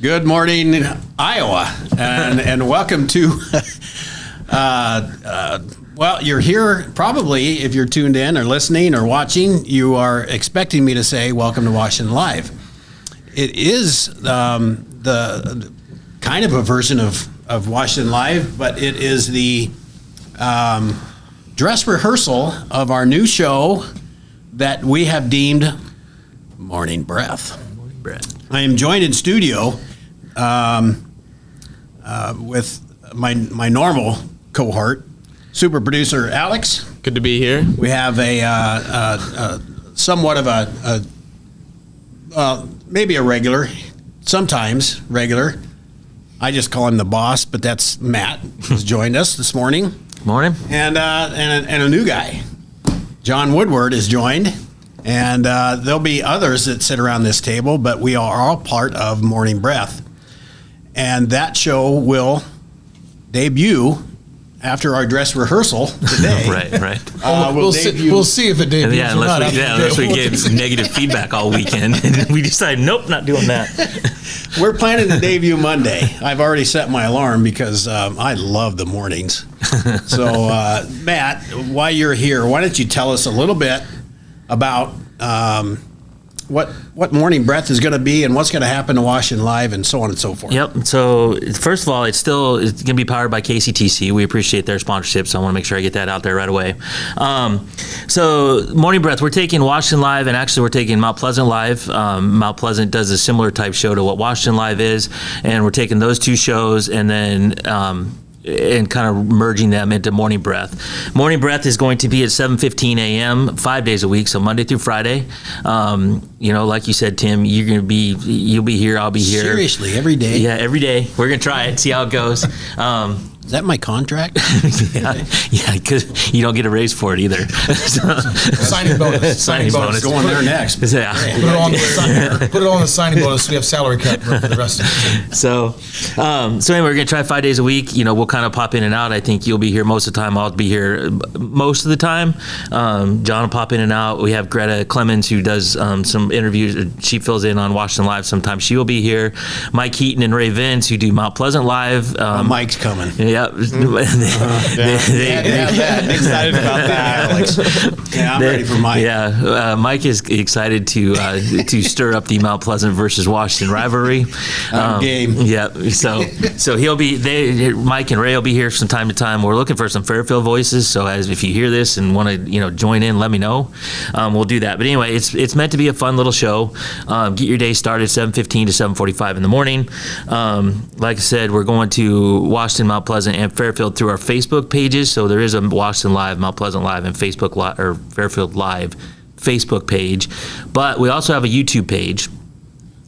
Good morning, Iowa, and welcome to. Well, you're here probably if you're tuned in or listening or watching. You are expecting me to say welcome to Washington Live. It is the kind of a version of Washington Live, but it is the dress rehearsal of our new show that we have deemed Morning Breath. Morning Breath. I am joined in studio with my normal cohort, super producer Alex. Good to be here. We have a somewhat of a maybe a regular, sometimes regular. I just call him the boss, but that's Matt, who's joined us this morning. Morning. And a new guy, John Woodward, is joined. And there'll be others that sit around this table, but we are all part of Morning Breath. And that show will debut after our dress rehearsal today. Right. We'll see if it debuts. Yeah, unless we get negative feedback all weekend, and we decide, nope, not doing that. We're planning to debut Monday. I've already set my alarm because I love the mornings. So, Matt, while you're here, why don't you tell us a little bit about what Morning Breath is going to be and what's going to happen to Washington Live and so on and so forth. Yep. So first of all, it's going to be powered by KCTC. We appreciate their sponsorship, so I want to make sure I get that out there right away. So Morning Breath, we're taking Washington Live, and actually we're taking Mount Pleasant Live. Mount Pleasant does a similar type show to what Washington Live is, and we're taking those two shows and then and kind of merging them into Morning Breath. Morning Breath is going to be at 7:15 a.m. 5 days a week, so Monday through Friday. Like you said, Tim, you'll be here, I'll be here. Seriously, every day? Yeah, every day. We're going to try it, see how it goes. Is that my contract? yeah, because you don't get a raise for it either. Signing bonus. Signing bonus. Going there next. Yeah. Put it on the signing bonus so we have salary cut for the rest of the team. So anyway, we're going to try 5 days a week. We'll kind of pop in and out. I think you'll be here most of the time. I'll be here most of the time. John will pop in and out. We have Greta Clemens, who does some interviews. She fills in on Washington Live sometimes. She will be here. Mike Heaton and Ray Vince, who do Mount Pleasant Live. Mike's coming. Yeah. Excited about that, Alex. Yeah, I'm ready for Mike. Yeah, Mike is excited to stir up the Mount Pleasant versus Washington rivalry. Game. Yeah, so he'll be. Mike and Ray will be here from time to time. We're looking for some Fairfield voices. So if you hear this and want to join in, let me know. We'll do that. But anyway, it's meant to be a fun little show. Get your day started 7:15 to 7:45 in the morning. Like I said, we're going to Washington, Mount Pleasant, and Fairfield through our Facebook pages. So there is a Washington Live, Mount Pleasant Live, and Fairfield Live Facebook page. But we also have a YouTube page.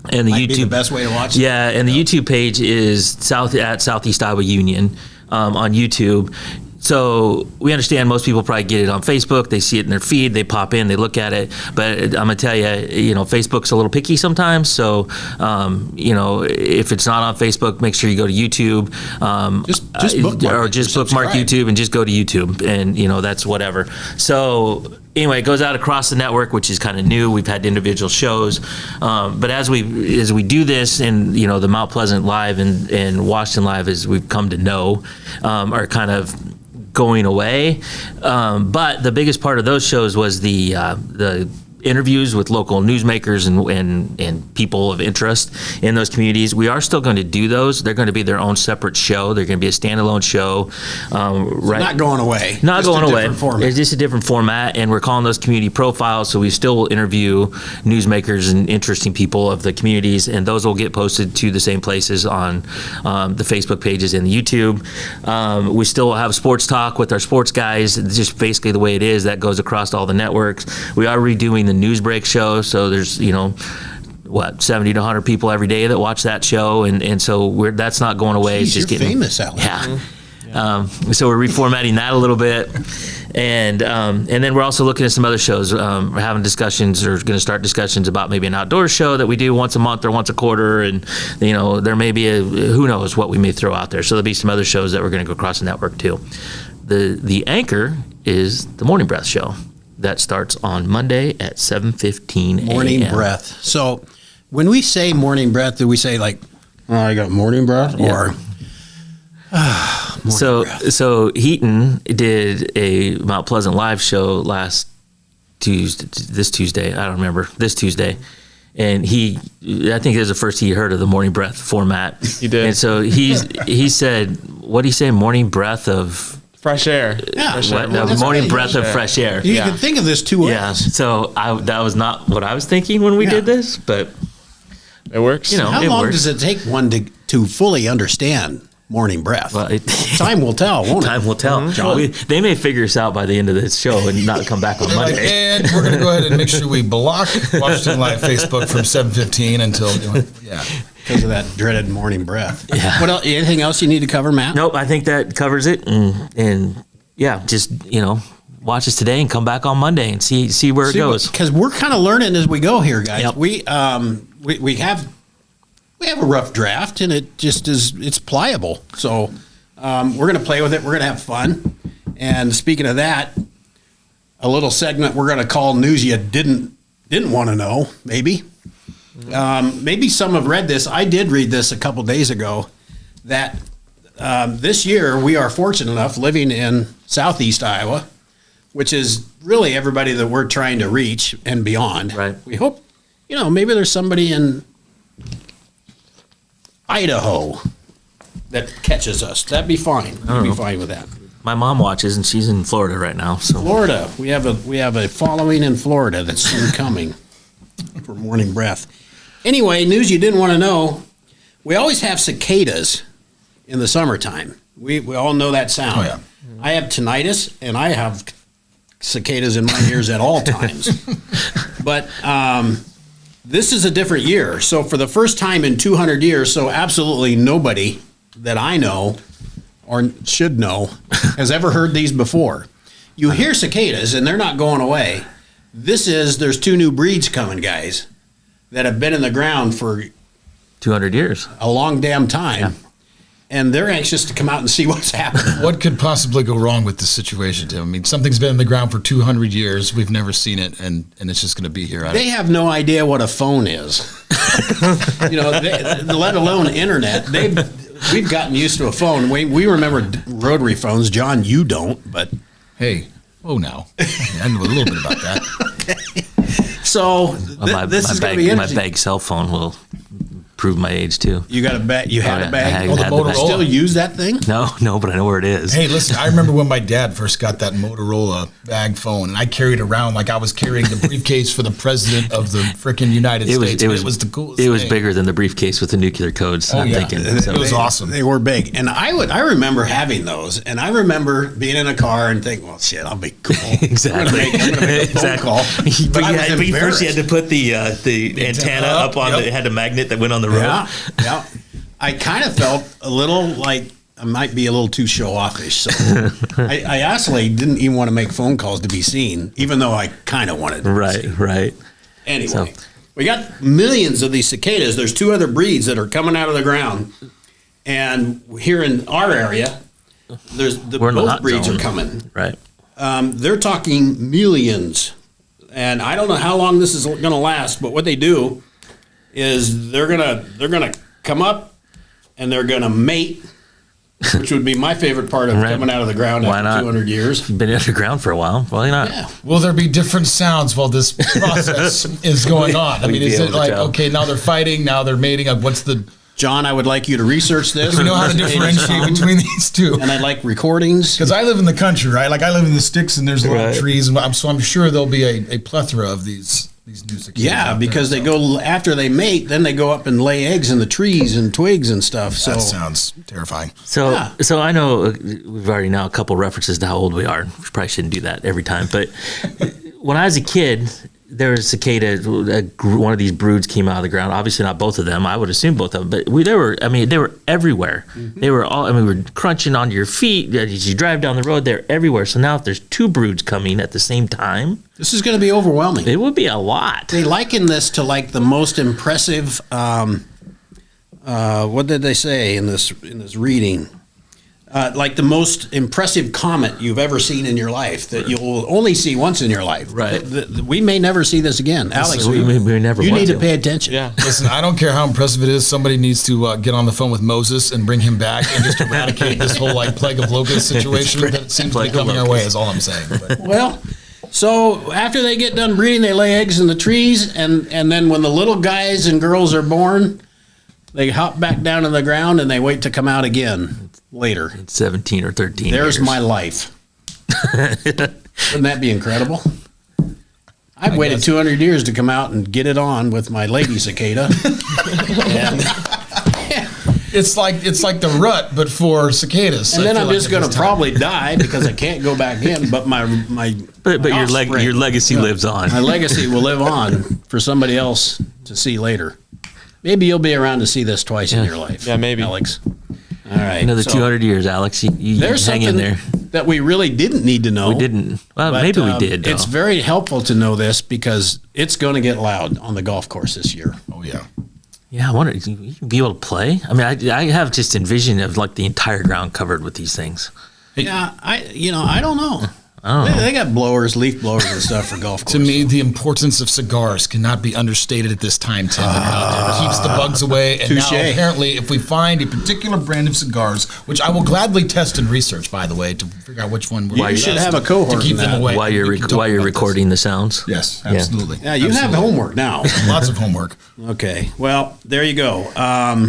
And Might be the best way to watch it. Yeah, and the YouTube page is at Southeast Iowa Union on YouTube. So we understand most people probably get it on Facebook. They see it in their feed. They pop in. They look at it. But I'm gonna tell you, Facebook's a little picky sometimes. So, if it's not on Facebook, make sure you go to YouTube. Just bookmark YouTube and just go to YouTube, and that's whatever. So anyway, it goes out across the network, which is kind of new. We've had individual shows, but as we do this, and the Mount Pleasant Live and Washington Live, as we've come to know, are kind of going away. But the biggest part of those shows was the interviews with local newsmakers and people of interest in those communities. We are still going to do those. They're going to be their own separate show. They're going to be a standalone show. Not going away. Not just going away. Format. It's just a different format, and we're calling those community profiles. So we still will interview newsmakers and interesting people of the communities, and those will get posted to the same places on the Facebook pages and the YouTube. We still will have sports talk with our sports guys. It's just basically the way it is. That goes across all the networks. We are redoing the news break show, so there's 70 to 100 people every day that watch that show, and so that's not going away. Jeez, it's just you're getting famous, Alex. Yeah. So we're reformatting that a little bit, and then we're also looking at some other shows. We're having discussions, or going to start discussions about maybe an outdoor show that we do once a month or once a quarter, and there may be who knows what we may throw out there. So there'll be some other shows that we're going to go across the network too. The anchor is the Morning Breath show. That starts on Monday at 7:15 a.m. Morning Breath. So when we say Morning Breath, do we say like I got morning breath or So Heaton did a Mount Pleasant live show this Tuesday. I don't remember, this Tuesday. And I think it was the first he heard of the morning breath format. He did. And so he said, what did he say? Morning breath of Fresh air. Yeah. Fresh What? air. No, that's morning right. breath of fresh air. you Yeah. can think of this two ways. Yeah. So that was not what I was thinking when we did this, but It works. you know, How it long works. does it take one to fully understand morning breath? Well, Time will tell, won't time it? will tell. They may figure us out by the end of this show and not come back on They're like, Monday. and we're going to go ahead and make sure we block Washington Live Facebook from 7:15 until, yeah. Because of that dreaded morning breath. Yeah. What else? Anything else you need to cover, Matt? Nope, I think that covers it. And yeah, just, watch us today and come back on Monday and see where it goes. Because we're kind of learning as we go here, guys. Yep. We have a rough draft, and it's pliable. So we're going to play with it. We're going to have fun. And speaking of that, a little segment we're going to call "News You Didn't Want to Know." Maybe some have read this. I did read this a couple days ago. That this year we are fortunate enough living in Southeast Iowa, which is really everybody that we're trying to reach and beyond. Right. We hope, maybe there's somebody in Idaho that catches us. That'd be fine. We'd be fine with that. My mom watches and she's in Florida right now. So Florida. We have a following in Florida that's soon coming for morning breath. Anyway, news you didn't want to know. We always have cicadas in the summertime. We all know that sound. Oh, yeah. I have tinnitus and I have cicadas in my ears at all times. But this is a different year. So for the first time in 200 years, so absolutely nobody that I know or should know has ever heard these before. You hear cicadas and they're not going away. There's two new breeds coming, guys, that have been in the ground for 200 years. a long damn time. And they're anxious to come out and see what's happening. What could possibly go wrong with this situation, Tim? I mean, something's been in the ground for 200 years. We've never seen it, and it's just going to be here. They have no idea what a phone is. Let alone internet. We've gotten used to a phone. We remember rotary phones. John, you don't, but Hey, now. I know a little bit about that. so this is going to be my interesting. bag cell phone will prove my age too. You got a bag? You had Oh, yeah, a bag? I had the the Motorola. bag. Still use that thing? No, but I know where it is. Hey, listen, I remember when my dad first got that Motorola bag phone, and I carried it around like I was carrying the briefcase for the president of the frickin' United States. It was the coolest It was thing. bigger than the briefcase with the nuclear codes. I'm yeah. thinking. It was awesome. They were big, and I remember having those, and I remember being in a car and thinking, "Well, shit, I'll be cool." Exactly. I'm gonna make a phone call. But, I was first you had to put the antenna up on Yep. it had a magnet that went on the roof. Yeah. I kind of felt a little like I might be a little too show-offish, so I actually didn't even want to make phone calls to be seen, even though I kind of wanted to be Right, seen. right. Anyway, So- we got millions of these cicadas. There's two other breeds that are coming out of the ground, and here in our area, We're in the both hot breeds zone. are coming. Right. They're talking millions, and I don't know how long this is going to last. But what they do is they're gonna come up and they're gonna mate, which would be my favorite part of Right. coming out of the ground Why after not? 200 years. Been underground for a while. Why not? Yeah. Will there be different sounds while this process is going on? I We'd mean, be is able it to like, tell. okay, now they're fighting, now they're mating? What's the... John, I would like you to research this. Do we know how to differentiate between these two? And I'd like recordings. Because I live in the country, right? Like, I live in the sticks, and there's a lot Right. of trees, and so I'm sure there'll be a plethora of these new cicadas. Yeah, out because there, they so go after they mate, then they go up and lay eggs in the trees and twigs and stuff. So That sounds terrifying. So, Yeah. so I know we've already now a couple references to how old we are. We probably shouldn't do that every time. But when I was a kid, there was a cicada. One of these broods came out of the ground. Obviously, not both of them. I would assume both of them. But they were everywhere. They were all. We were crunching onto your feet as you drive down the road. They're everywhere. So now, if there's two broods coming at the same time, this is going to be overwhelming. it would be a lot. They liken this to like the most impressive. What did they say in this reading? like the most impressive comet you've ever seen in your life that you'll only see once in your life. Right. We may never see this again. Alex, we never you want need to to. pay attention. Yeah. Listen, I don't care how impressive it is. Somebody needs to get on the phone with Moses and bring him back and just eradicate this whole like plague of locusts situation that seems to be Plague of coming our locusts. way. Is all I'm saying. But Well, so after they get done breeding, they lay eggs in the trees, and then when the little guys and girls are born, they hop back down in the ground and they wait to come out again later. 17 or 13 There's years. my life. Wouldn't that be incredible? I've waited 200 years to come out and get it on with my lady cicada. and it's like the rut, but for cicadas. and I then feel I'm like just at going to this time. probably die because I can't go back in. But But your offspring, your legacy lives on. my legacy will live on for somebody else to see later. Maybe you'll be around to see this twice in your life. Yeah, maybe. Alex. All right. Another so 200 years, Alex. You There's hang something in there. that we really didn't need to know. We didn't. Well, But, maybe we did. Though. It's very helpful to know this because it's going to get loud on the golf course this year. Oh yeah. Yeah, I wonder, you be able to play? I mean, I have just envision of like the entire ground covered with these things. Yeah, I don't know. I don't know. They got blowers, leaf blowers and stuff for golf course. To me, the importance of cigars cannot be understated at this time, Tim. It keeps the bugs away. And Touche. now, apparently, if we find a particular brand of cigars, which I will gladly test and research, by the way, to figure out which one we're you should have a cohort to keep in them that. away. While you're We can talk while you're about this. recording the sounds. Yes, absolutely. Yeah, you have Absolutely. homework now. Lots of homework. Okay, well, there you go.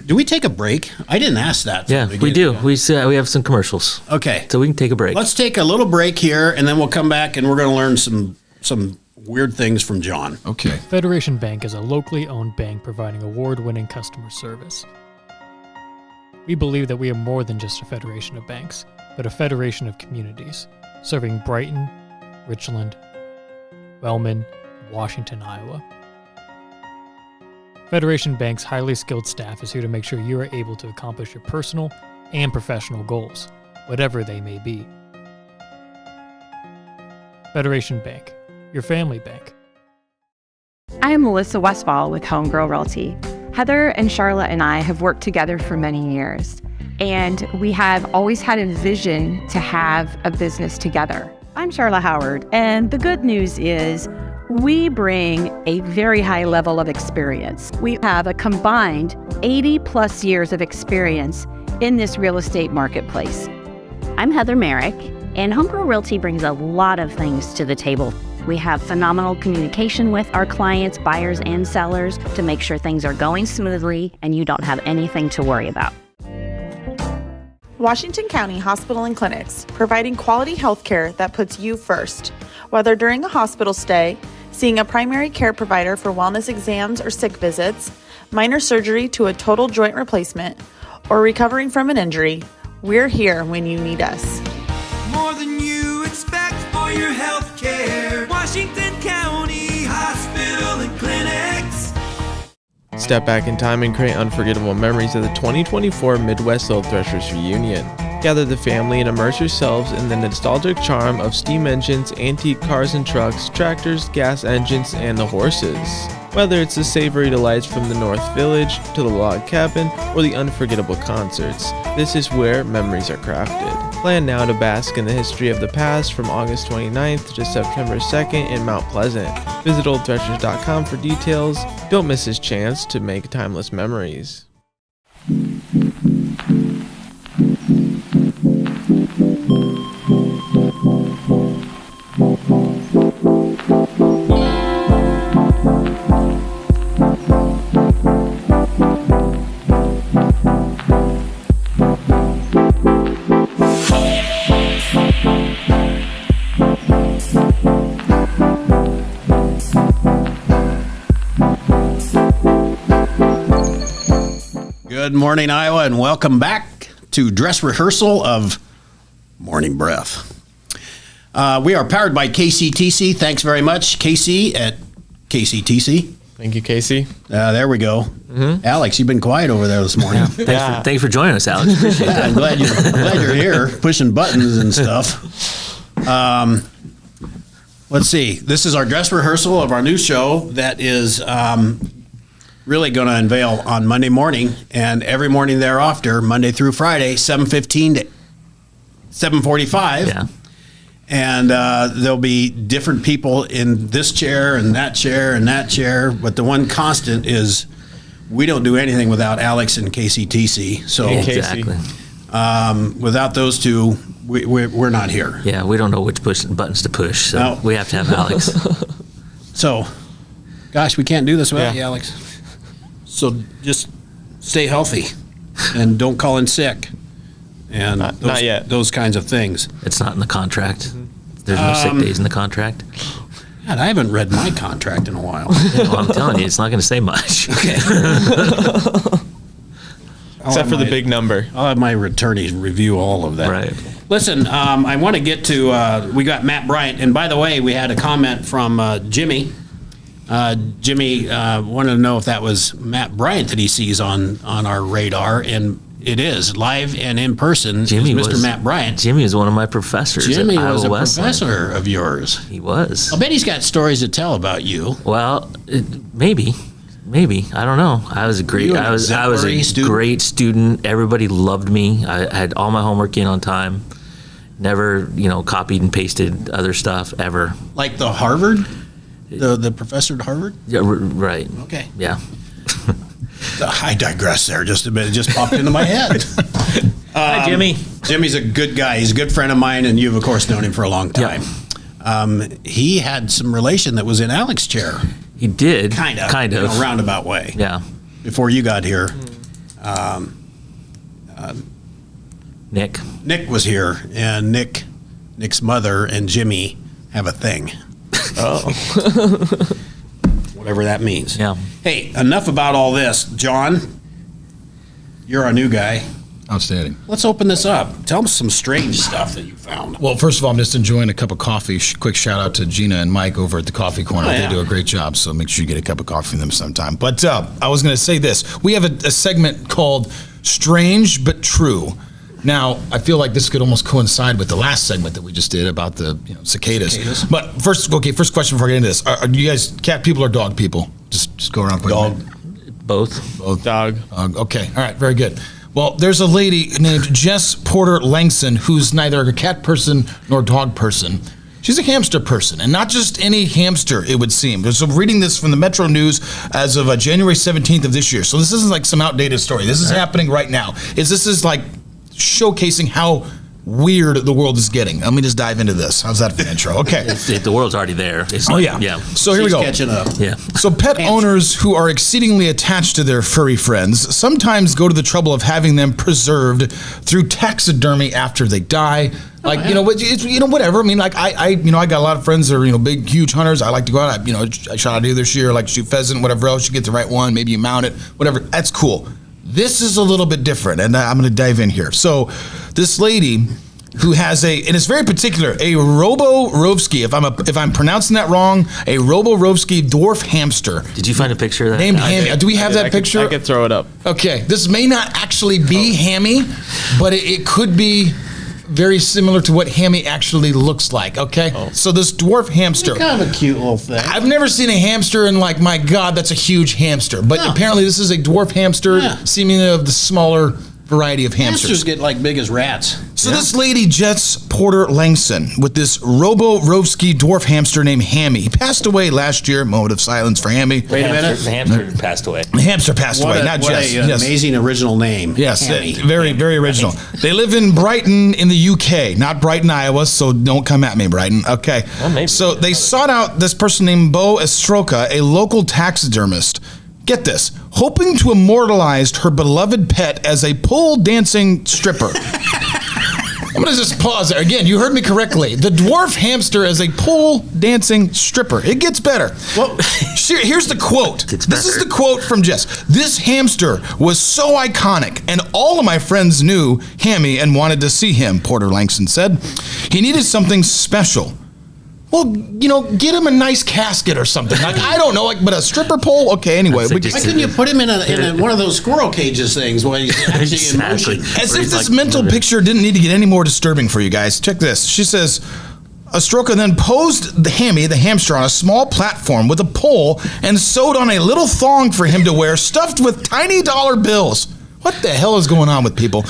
Do we take a break? I didn't ask that. from Yeah, the we do. beginning. We have some commercials, Okay, so we can take a break. let's take a little break here, and then we'll come back, and we're going to learn some weird things from John. Okay. Federation Bank is a locally owned bank providing award-winning customer service. We believe that we are more than just a federation of banks, but a federation of communities, serving Brighton, Richland, Wellman, and Washington, Iowa. Federation Bank's highly skilled staff is here to make sure you are able to accomplish your personal and professional goals, whatever they may be. Federation Bank, your family bank. I am Melissa Westfall with Homegirl Realty. Heather and Charlotte and I have worked together for many years, and we have always had a vision to have a business together. I'm Charlotte Howard, and the good news is we bring a very high level of experience. We have a combined 80 plus years of experience in this real estate marketplace. I'm Heather Merrick, and Homegirl Realty brings a lot of things to the table. We have phenomenal communication with our clients, buyers, and sellers to make sure things are going smoothly and you don't have anything to worry about. Washington County Hospital and Clinics, providing quality health care that puts you first. Whether during a hospital stay, seeing a primary care provider for wellness exams or sick visits, minor surgery to a total joint replacement, or recovering from an injury, we're here when you need us. More than you expect for your health care. Washington County Hospital and Clinics. Step back in time and create unforgettable memories of the 2024 Midwest Little Threshers Reunion. Gather the family and immerse yourselves in the nostalgic charm of steam engines, antique cars and trucks, tractors, gas engines, and the horses. Whether it's the savory delights from the North Village to the log cabin or the unforgettable concerts, this is where memories are crafted. Plan now to bask in the history of the past from August 29th to September 2nd in Mount Pleasant. Visit oldthreshers.com for details. Don't miss this chance to make timeless memories. Good morning, Iowa, and welcome back to dress rehearsal of Morning Breath. We are powered by KCTC. Thanks very much, KC at KCTC. Thank you, Casey. There we go. Alex, you've been quiet over there this morning. Thanks for joining us, Alex. Appreciate that. I'm glad you're here, pushing buttons and stuff. Let's see. This is our dress rehearsal of our new show that is really going to unveil on Monday morning, and every morning thereafter, Monday through Friday, 7:15 to 7:45. Yeah. And there'll be different people in this chair and that chair and that chair, but the one constant is we don't do anything without Alex and KCTC. So Exactly. without those two, we're not here. Yeah, we don't know which buttons to push, so No. we have to have Alex. So, gosh, we can't do this without Yeah. you, Alex. So just stay healthy and don't call in sick. And Not yet. those kinds of things. It's not in the contract. There's no sick days in the contract. God, I haven't read my contract in a while. Well, I'm telling you, it's not going to say much. Except for the big number. I'll have my attorneys review all of that. Right. Listen, I want to get to, we got Matt Bryant. And by the way, we had a comment from Jimmy. Jimmy wanted to know if that was Matt Bryant that he sees on our radar. And it is, live and in person, Jimmy is Mr. was- Matt Bryant. Jimmy is one of my professors. Jimmy at was a Iowa Wesleyan. professor of yours. He was. I bet he's got stories to tell about you. Well, maybe. I don't know. I was a great. You an I was exemplary a student? great student. Everybody loved me. I had all my homework in on time. Never, copied and pasted other stuff ever. Like the Harvard? The professor at Harvard? Yeah, right. Okay. Yeah. I digress there just a bit. It just popped into my head. Hi, Jimmy. Jimmy's a good guy. He's a good friend of mine, and you've, of course, known him for a long time. He had some relation that was in Alex's chair. He did. Kind of. Kind In of. a roundabout way. Yeah. Before you got here. Nick. Nick was here, and Nick's mother and Jimmy have a thing. Oh. Whatever that means. Yeah. Hey, enough about all this. John, you're our new guy. Outstanding. Let's open this up. Tell us some strange stuff that you found. Well, first of all, I'm just enjoying a cup of coffee. Quick shout out to Gina and Mike over at the Coffee Corner. Oh, yeah. They do a great job, so make sure you get a cup of coffee from them sometime. But I was going to say this. We have a segment called Strange But True. Now, I feel like this could almost coincide with the last segment that we just did about the cicadas. But first question before I get into this. Are you guys cat people or dog people? Just go around. Dog. Both. Dog. Okay. All right. Very good. Well, there's a lady named Jess Porter Langson who's neither a cat person nor dog person. She's a hamster person, and not just any hamster, it would seem. So I'm reading this from the Metro News as of January 17th of this year. So this isn't like some outdated story. This is happening right now. This is like showcasing how weird the world is getting. Let me just dive into this. How's that for an intro? Okay. The world's already there. It's Oh, like- yeah. Yeah. So here we She's go. catching up. Yeah. So pet owners who are exceedingly attached to their furry friends sometimes go to the trouble of having them preserved through taxidermy after they die. Like, whatever. I mean, like I got a lot of friends that are, big, huge hunters. I like to go out. I shot a deer this year, I like to shoot pheasant, whatever else. You get the right one, maybe you mount it, whatever. That's cool. This is a little bit different, and I'm going to dive in here. So this lady who has and it's very particular, a Roborovsky, if I'm pronouncing that wrong, a Roborovsky dwarf hamster Did you find a picture of that? named Hammy. Do we have that picture? I could throw it up. Okay, this may not actually be Hammy, but it could be very similar to what Hammy actually looks like, okay? So this dwarf hamster. Kind of a cute little thing. I've never seen a hamster and like, my God, that's a huge hamster. But No. apparently this is a dwarf hamster, Yeah. seemingly of the smaller variety of hamsters. Hamsters get like big as rats. So this lady, Jess Porter Langson, with this Roborovsky dwarf hamster named Hammy, passed away last year. Moment of silence for Hammy. Wait a minute. The hamster passed away. The hamster passed away, not Jess. What an amazing original name. Yes, Hammy. very, very original. They live in Brighton in the UK, not Brighton, Iowa, so don't come at me, Brighton. Okay. Well, maybe. So they sought out this person named Bo Estroka, a local taxidermist. Get this, hoping to immortalize her beloved pet as a pole dancing stripper. I'm going to just pause there. Again, you heard me correctly. The dwarf hamster as a pole dancing stripper. It gets better. Well, here's the quote. This is the quote from Jess. This hamster was so iconic, and all of my friends knew Hammy and wanted to see him, Porter Langson said. He needed something special. Well, get him a nice casket or something. Like, I don't know, but a stripper pole? Okay, anyway. That's we just- Why couldn't you put him in one of those squirrel cages things where he's actually in motion? As Where if he's this like- mental picture didn't need to get any more disturbing for you guys. Check this. She says, Astroka then posed the Hammy, the hamster, on a small platform with a pole and sewed on a little thong for him to wear stuffed with tiny dollar bills. What the hell is going on with people?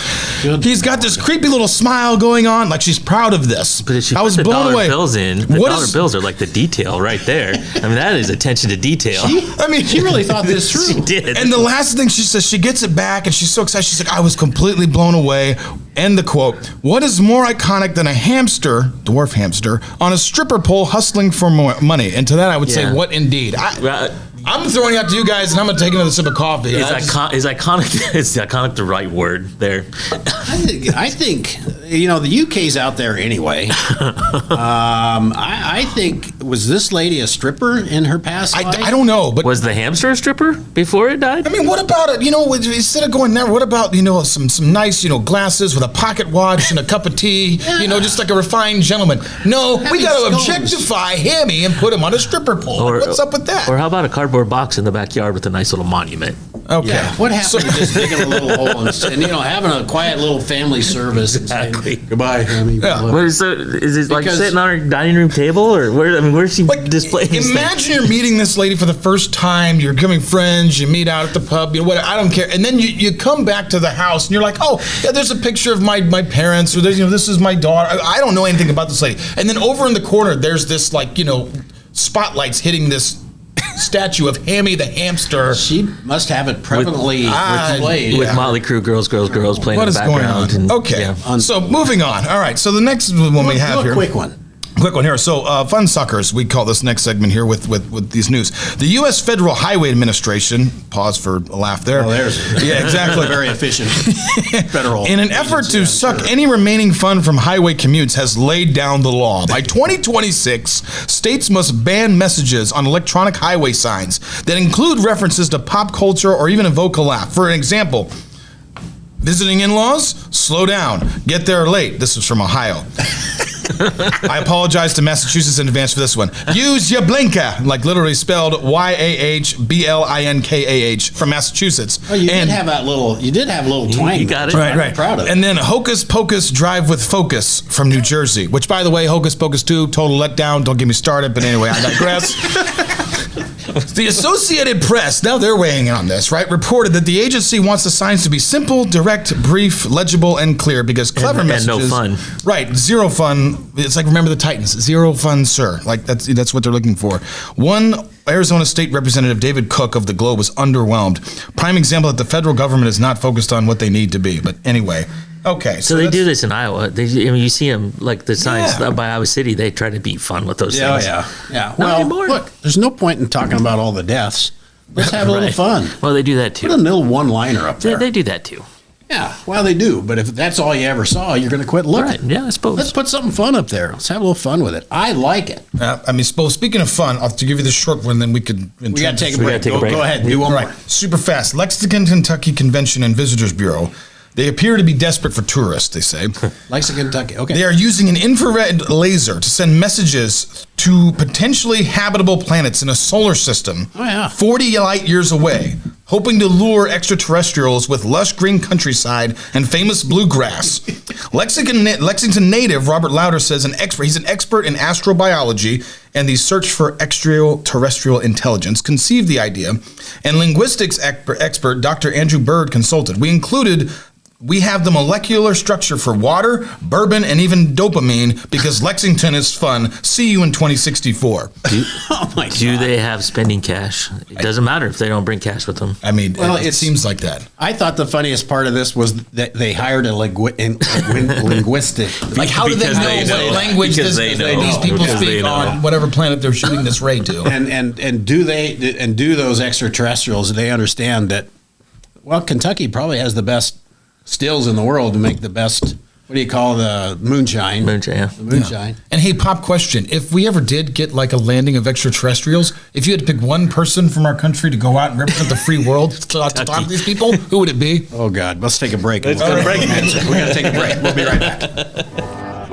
He's got this creepy little smile going on, like she's proud of this. But if she I was put the blown dollar away. bills in, the What dollar is- bills are like the detail right there. I mean, that is attention to detail. I mean, She really thought this through. She did. And the last thing she says, she gets it back and she's so excited. She's like, I was completely blown away. End the quote. What is more iconic than a hamster, dwarf hamster, on a stripper pole hustling for more money? And to that, I would say, Yeah. what indeed? Well, I'm throwing it out to you guys and I'm going to take another sip of coffee. Is iconic? Is iconic the right word there? I think the UK's out there anyway. I think, was this lady a stripper in her past life? I don't know, but Was the hamster a stripper before it died? I mean, what about it? Instead of going there, what about some nice glasses with a pocket watch and a cup of tea? Just like a refined gentleman. No, we Having got to scones. objectify Hammy and put him on a stripper pole. What's up with that? Or how about a cardboard box in the backyard with a nice little monument? Okay. Yeah. What happened to just digging a little hole and having a quiet little family service and Exactly. saying goodbye, Hammy. Yeah. What is it like Because- sitting on her dining room table, or where? I mean, where's she displaying these things? Imagine you're meeting this lady for the first time. You're becoming friends. You meet out at the pub. Whatever. I don't care. And then you come back to the house and you're like, oh, yeah, there's a picture of my parents, or there's this is my daughter. I don't know anything about this lady. And then over in the corner, there's this spotlights hitting this statue of Hammy the hamster. She must have it prevalently displayed. With Motley Crue, girls playing What in is the going background. on? and- Okay. yeah. So moving on. All right. So the next one we have Do a here. quick one. Quick one here. So, fun suckers, we call this next segment here with these news. The U.S. Federal Highway Administration, pause for a laugh there. Oh, there's Yeah, exactly. very efficient federal. In an effort agency, to I'm suck sure. any remaining fund from highway commutes, has laid down the law. By 2026, states must ban messages on electronic highway signs that include references to pop culture or even evoke a laugh. For an example, visiting in-laws? Slow down. Get there late. This is from Ohio. I apologize to Massachusetts in advance for this one. Use your blinker, like literally spelled YAHBLINKAH from Massachusetts. Oh, you did have a little twang. You got it. Right, I'm right. proud of it. And then Hocus Pocus Drive with Focus from New Jersey, which, by the way, Hocus Pocus 2, total letdown. Don't get me started. But anyway, I digress. The Associated Press, now they're weighing in on this, right, reported that the agency wants the signs to be simple, direct, brief, legible, and clear because clever And messages. no fun. Right, zero fun. It's like Remember the Titans. Zero fun, sir. Like that's what they're looking for. One Arizona State Representative David Cook of the Globe was underwhelmed. Prime example that the federal government is not focused on what they need to be. But anyway, okay. So they that's- do this in Iowa. You see them like the signs Yeah. by Iowa City. They try to be fun with those Yeah, things. yeah. Not Well, anymore. look, there's no point in talking about all the deaths. Let's have a little Right. fun. Well, they do that Put a too. little one-liner up there. They do that too. Yeah, well, they do. But if that's all you ever saw, you're going to quit looking. Right. Yeah, I suppose. Let's put something fun up there. Let's have a little fun with it. I like it. Speaking of fun, I'll have to give you the short one, then we could. We got to take a We break. gotta take a break. Go ahead. Do one Right, more. super fast. Lexington, Kentucky Convention and Visitors Bureau. They appear to be desperate for tourists, they say. Lexington, Kentucky. Okay. They are using an infrared laser to send messages to potentially habitable planets in a solar system Oh, yeah. 40 light years away, hoping to lure extraterrestrials with lush green countryside and famous bluegrass. Lexington native Robert Lauder says he's an expert in astrobiology and the search for extraterrestrial intelligence, conceived the idea, and linguistics expert Dr. Andrew Bird consulted. We have the molecular structure for water, bourbon, and even dopamine because Lexington is fun. See you in 2064. Oh, my God. Do they have spending cash? It doesn't matter if they don't bring cash with them. I mean, Well, it seems like that. I thought the funniest part of this was that they hired a linguistic. Like, how do they Because know they know. what language Because they know. these people Because they speak know. on whatever planet they're shooting this ray to? And do those extraterrestrials? They understand that. Well, Kentucky probably has the best stills in the world to make the best. What do you call the moonshine? Moonshine, yeah. The moonshine. And hey, pop question. If we ever did get like a landing of extraterrestrials, if you had to pick one person from our country to go out and represent the free world to talk to these people, who would it be? Oh God, let's take a break. Let's go to break. We got to take a break. We'll be right back.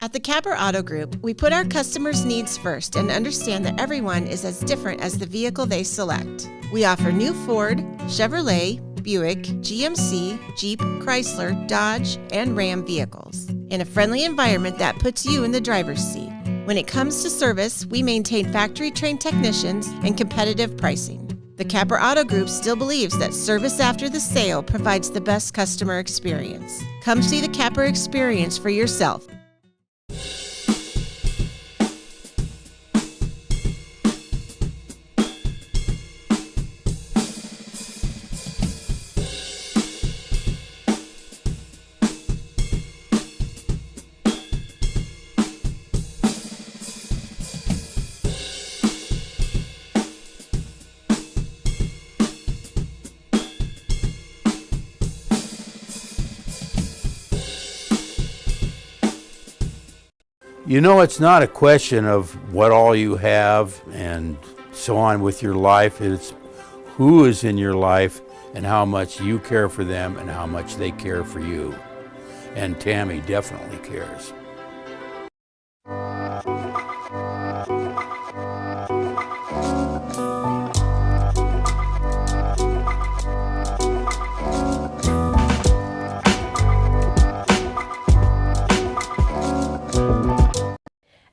At the Capper Auto Group, we put our customers' needs first and understand that everyone is as different as the vehicle they select. We offer new Ford, Chevrolet, Buick, GMC, Jeep, Chrysler, Dodge, and Ram vehicles in a friendly environment that puts you in the driver's seat. When it comes to service, we maintain factory-trained technicians and competitive pricing. The Capper Auto Group still believes that service after the sale provides the best customer experience. Come see the Capper experience for yourself. You know, it's not a question of what all you have and so on with your life. It's who is in your life and how much you care for them and how much they care for you. And Tammy definitely cares.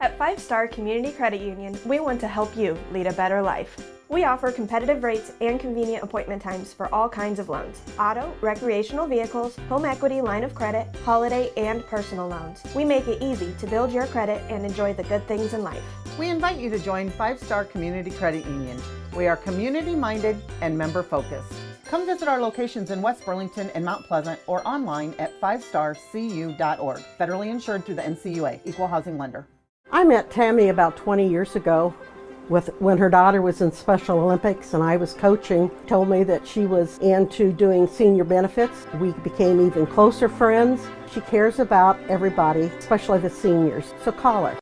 At 5 Star Community Credit Union, we want to help you lead a better life. We offer competitive rates and convenient appointment times for all kinds of loans: auto, recreational vehicles, home equity line of credit, holiday, and personal loans. We make it easy to build your credit and enjoy the good things in life. We invite you to join 5 Star Community Credit Union. We are community-minded and member-focused. Come visit our locations in West Burlington and Mount Pleasant or online at 5starcu.org. Federally insured through the NCUA, Equal Housing Lender. I met Tammy about 20 years ago when her daughter was in Special Olympics and I was coaching. Told me that she was into doing senior benefits. We became even closer friends. She cares about everybody, especially the seniors. So call her.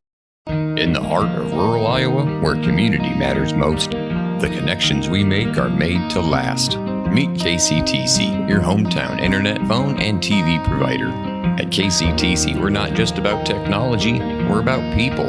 In the heart of rural Iowa, where community matters most, the connections we make are made to last. Meet KCTC, your hometown internet, phone, and TV provider. At KCTC, we're not just about technology, we're about people.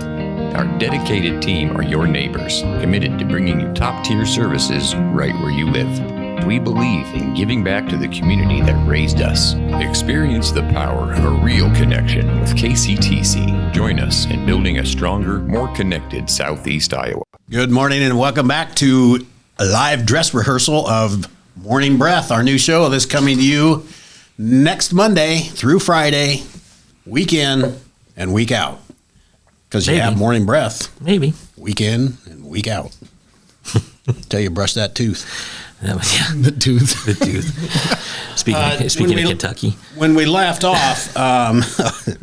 Our dedicated team are your neighbors, committed to bringing you top-tier services right where you live. We believe in giving back to the community that raised us. Experience the power of a real connection with KCTC. Join us in building a stronger, more connected Southeast Iowa. Good morning and welcome back to a live dress rehearsal of Morning Breath, our new show that's coming to you next Monday through Friday, week in and week out. Because you have morning breath. Maybe. Week in and week out. Till you brush that tooth. The tooth. The tooth. Speaking of Kentucky. When we left off,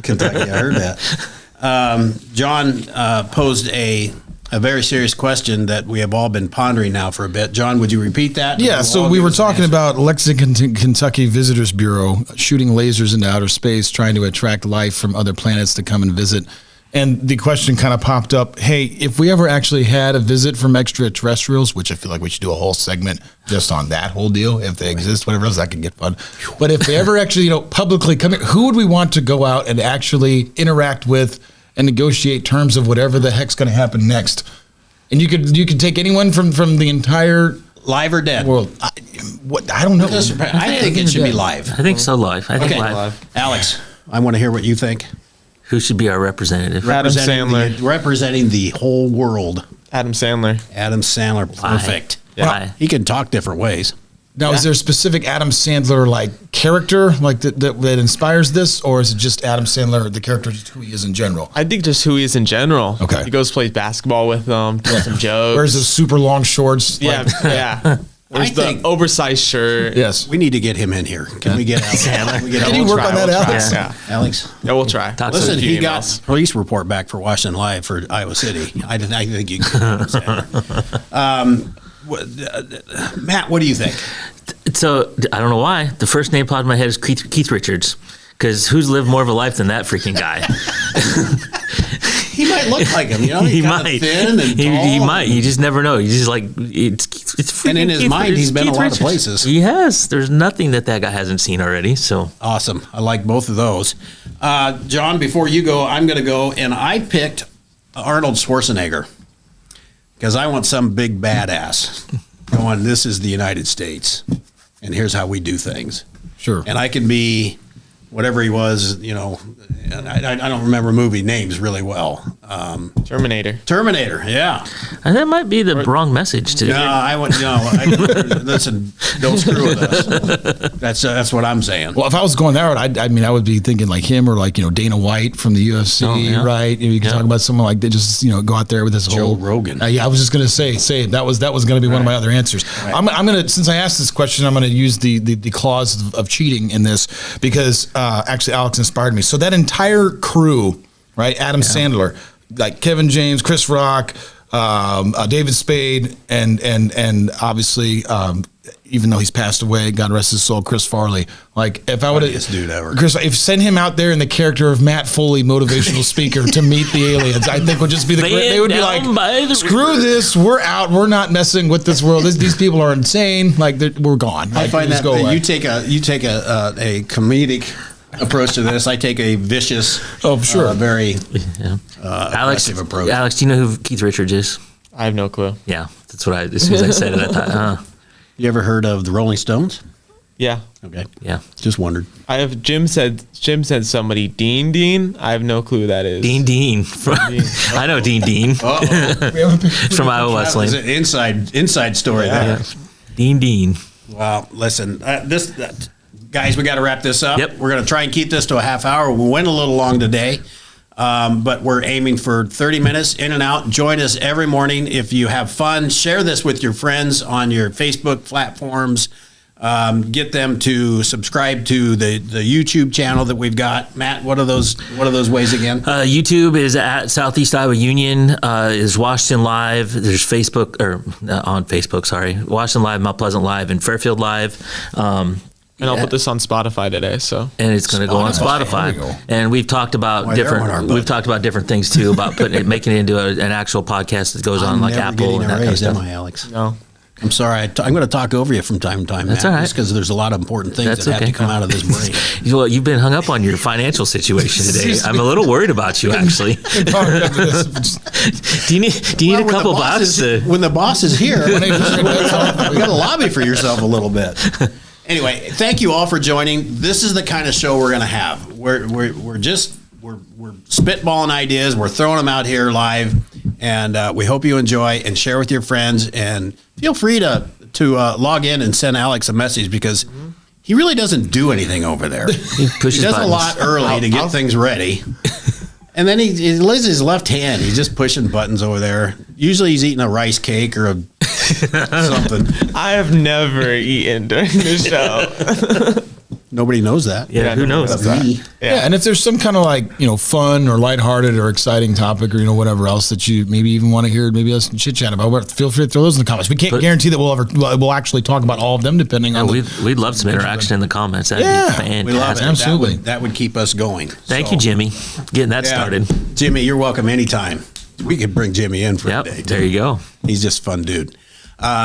Kentucky, I heard that. John posed a very serious question that we have all been pondering now for a bit. John, would you repeat that? Yeah, so we were talking about Lexington, Kentucky Visitors Bureau shooting lasers into outer space, trying to attract life from other planets to come and visit. And the question kind of popped up, hey, if we ever actually had a visit from extraterrestrials, which I feel like we should do a whole segment just on that whole deal, if they exist, whatever else, that can get fun. But if they ever actually, publicly come in, who would we want to go out and actually interact with and negotiate terms of whatever the heck's going to happen next? And you could take anyone from the entire live or dead world. I don't know. I think it should be live. I think so. Live. I think live. Alex, I want to hear what you think. Who should be our representative? Adam Sandler. Representing the whole world. Adam Sandler. Adam Sandler. Perfect. Why? He can talk different ways. Now, is there a specific Adam Sandler character that inspires this, or is it just Adam Sandler, the character, just who he is in general? I think just who he is in general. Okay. He goes plays basketball with them, tells some jokes. Wears his super long shorts. Yeah. Wears the oversized shirt. Yes. We need to get him in here. Can we get Alex? Can you work on that, Alex? Yeah. Alex? Yeah, we'll try. Listen, he got police report back for Washington Live for Iowa City. I think you can. Matt, what do you think? So, I don't know why. The first name popped in my head is Keith Richards. Because who's lived more of a life than that freaking guy? He might look like him, He kind might. of thin and tall. He might. You just never know. You just it's freaking and in his mind, he's been a lot of places. He has. There's nothing that guy hasn't seen already. So awesome. I like both of those. John, before you go, I'm going to go, and I picked Arnold Schwarzenegger because I want some big badass going, this is the United States, and here's how we do things. Sure. And I can be whatever he was, you know, and I don't remember movie names really well. Terminator. Terminator, yeah. And that might be the wrong message to. No, listen, don't screw with us. That's what I'm saying. Well, if I was going that route, I would be thinking like him or like, Dana White from the UFC, right? You can talk about someone like that, just, go out there with this Joe whole Rogan. Yeah, I was just going to say that was going to be one of my other answers. Right. I'm going to, since I asked this question, I'm going to use the clause of cheating in this because actually Alex inspired me. So that entire crew, right? Adam Sandler, like Kevin James, Chris Rock, David Spade, and obviously, even though he's passed away, God rest his soul, Chris Farley. Like, if I would have, dude ever. Chris, if send him out there in the character of Matt Foley, motivational speaker, to meet the aliens, I think would just be they would be like, screw this, we're out, we're not messing with this world. These people are insane. Like, we're gone. I like, find that away. you take a comedic approach to this. I take a vicious, very aggressive approach. Alex, do you know who Keith Richards is? I have no clue. Yeah, that's what as soon as I said it, I thought, You ever heard of the Rolling Stones? Yeah. Okay. Yeah. Just wondered. I have Jim said somebody Dean. I have no clue who that is. Dean. I know Dean. From Iowa Wesleyan. It's an inside story there. Dean. Well, listen, guys, we got to wrap this up. Yep. We're going to try and keep this to a half hour. We went a little long today, but we're aiming for 30 minutes in and out. Join us every morning. If you have fun, share this with your friends on your Facebook platforms. Get them to subscribe to the YouTube channel that we've got. Matt, what are those ways again? YouTube is at Southeast Iowa Union, is Washington Live. There's Facebook, on Facebook, sorry. Washington Live, Mount Pleasant Live, and Fairfield Live. And I'll put this on Spotify today. So and it's going to go on Spotify. And we've talked about different things too, about making it into an actual podcast that goes on like Apple and that kind of stuff. Am I, Alex? No. I'm sorry. I'm going to talk over you from time to time. That's Matt, all right. Just because there's a lot of important things that have to come out of this brain. Well, you've been hung up on your financial situation today. I'm a a little worried about you, actually. Do you need a couple bucks? When the boss is here, we got to lobby for yourself a little bit. Anyway, thank you all for joining. This is the kind of show we're going to have. We're spitballing ideas. We're throwing them out here live, and we hope you enjoy and share with your friends. And feel free to log in and send Alex a message because he really doesn't do anything over there. He does a lot early to get things ready. And then he lives his left hand. He's just pushing buttons over there. Usually he's eating a rice cake or something. I have never eaten during the show. Nobody knows that. Yeah, who knows that? Yeah, and if there's some kind of like, fun or lighthearted or exciting topic or, whatever else that you maybe even want to hear, maybe us chit chat about, feel free to throw those in the comments. We can't guarantee that we'll actually talk about all of them depending on we'd love some interaction in the comments. That'd be fantastic. We love it. Absolutely. That would keep us going. Thank you, Jimmy. Getting that started. Jimmy, you're welcome anytime. We could bring Jimmy in for a day. There you go. He's just a fun dude.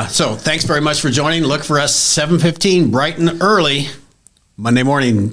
So thanks very much for joining. Look for us 7:15 bright and early Monday morning.